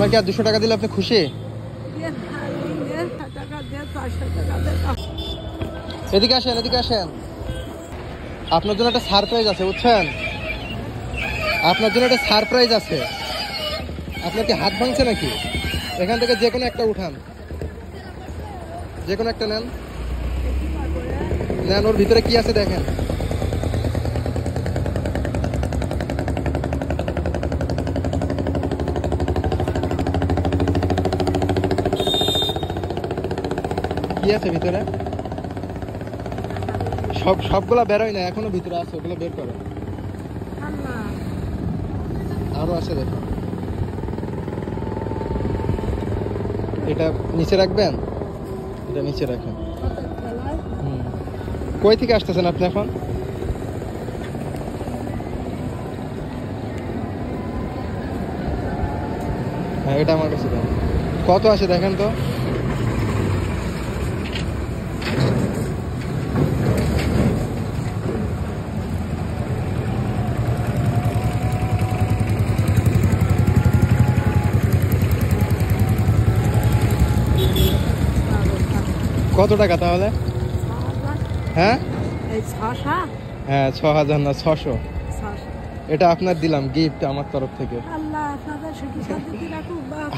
আপনাকে আর 200 টাকা দিলে আপনি খুশি? এদিকে আসেন, এদিকে আসেন। আপনার জন্য একটা সারপ্রাইজ আছে, বুঝছেন? আপনার জন্য একটা সারপ্রাইজ আছে। আপনার কি হাত ভাঙছে নাকি? এখান থেকে যে কোনো একটা উঠান, যে কোনো একটা নেন। নেন, ওর ভিতরে কি আছে দেখেন। কি আছে ভিতরে? সবগুলা বেরোয় না, এখনো ভিতরে আছে, ওগুলো বের করো। আরো আছে দেখো। এটা নিচে রাখবেন, এটা নিচে রাখেন। কই থেকে আসতেছেন আপনি এখন? হ্যাঁ, এটা আমার কাছে দেন। কত আছে দেখেন তো। কত টাকা তাহলে? হ্যাঁ হ্যাঁ, 6000 না 600। এটা আপনার দিলাম গিফট আমার তরফ থেকে।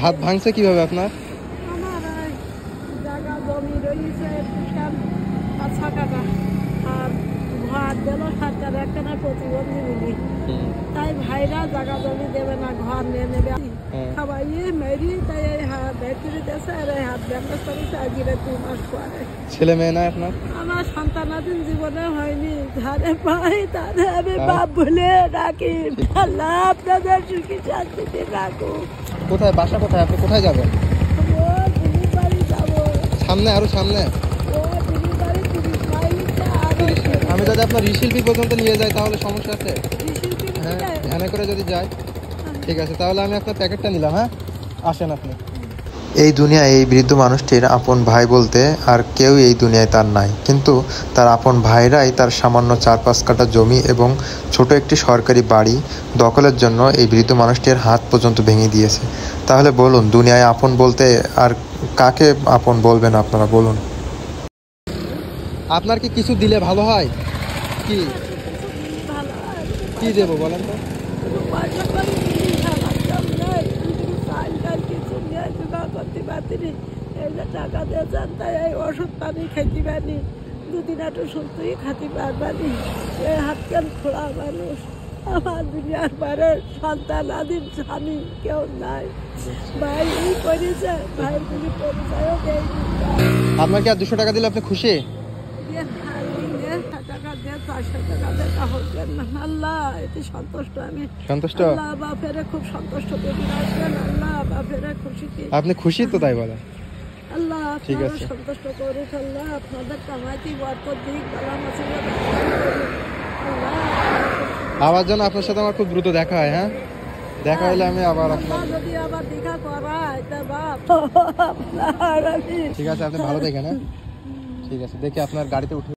হাত ভাঙছে কিভাবে আপনার? তাই ভাইরা জায়গা জমি দেবে না, ঘর নিয়ে নেবে। খাওয়াইয়ে মেরি তাই হাত ভেতরে দেশে আর হাত ব্যান্ডেজ করেছে আজকে 2 মাস পরে। ছেলে মেয়ে না আপনার? আমার সন্তানাদিন জীবনে হয়নি, ধারে পাই তাদের আমি বাপ বলে রাখি। আল্লাহ আপনাদের সুখী শান্তিতে রাখুক। কোথায় বাসা, কোথায় আপনি কোথায় যাবেন? ও দিদির বাড়ি যাবো। সামনে, আরো সামনে। ও দিদির বাড়ি 30 মাইল। আমি যদি আপনার রিশিল্পি পর্যন্ত নিয়ে যাই তাহলে সমস্যা আছে? হ্যাঁ, ভ্যানে করে যদি যাই। ঠিক আছে, তাহলে আমি আপনার প্যাকেটটা নিলাম। হ্যাঁ, আসেন আপনি। এই দুনিয়ায় এই বৃদ্ধ মানুষটির আপন ভাই বলতে আর কেউ এই দুনিয়ায় তার নাই, কিন্তু তার আপন ভাইরাই তার সামান্য 4-5 কাঠা জমি এবং ছোট একটি সরকারি বাড়ি দখলের জন্য এই বৃদ্ধ মানুষটির হাত পর্যন্ত ভেঙে দিয়েছে। তাহলে বলুন, দুনিয়ায় আপন বলতে আর কাকে আপন বলবেন আপনারা বলুন? আপনার কি কিছু দিলে ভালো হয়? কি কি দেবো বলেন তো? টাকা দিয়েছেন তাই এই ওষুধ পানি খেতে পারি, 2 দিন একটু সুস্থই খাতে পারবানি। এই হাত কান খোলা মানুষ, আমার দুনিয়ার পরে সন্তান আদিন স্বামী কেউ নাই। ভাই করেছে, ভাই তুমি পরিচয়ও দেয়নি। আপনার কি আর 200 টাকা দিলে আপনি খুশি? আল্লাহ এতে সন্তুষ্ট, আমি সন্তুষ্ট? আল্লাহ বাপেরে খুব সন্তুষ্ট করে রাখবেন। আল্লাহ বাপেরে খুশি। আপনি খুশি তো, তাই বলেন। আল্লাহ ঠিক আপনারা আছে। সন্তুষ্ট করুক। আল্লাহ আপনাদের কামাইতে বরকত দিক, বালা মুসিবত আবার যেন আপনার সাথে আমার খুব দ্রুত দেখা হয়। হ্যাঁ, দেখা হলে আমি আবার আপনার। যদি আবার দেখা করায় তা বাপ। ঠিক আছে, আপনি ভালো দেখেন। হ্যাঁ, ঠিক আছে, দেখি আপনার গাড়িতে উঠে।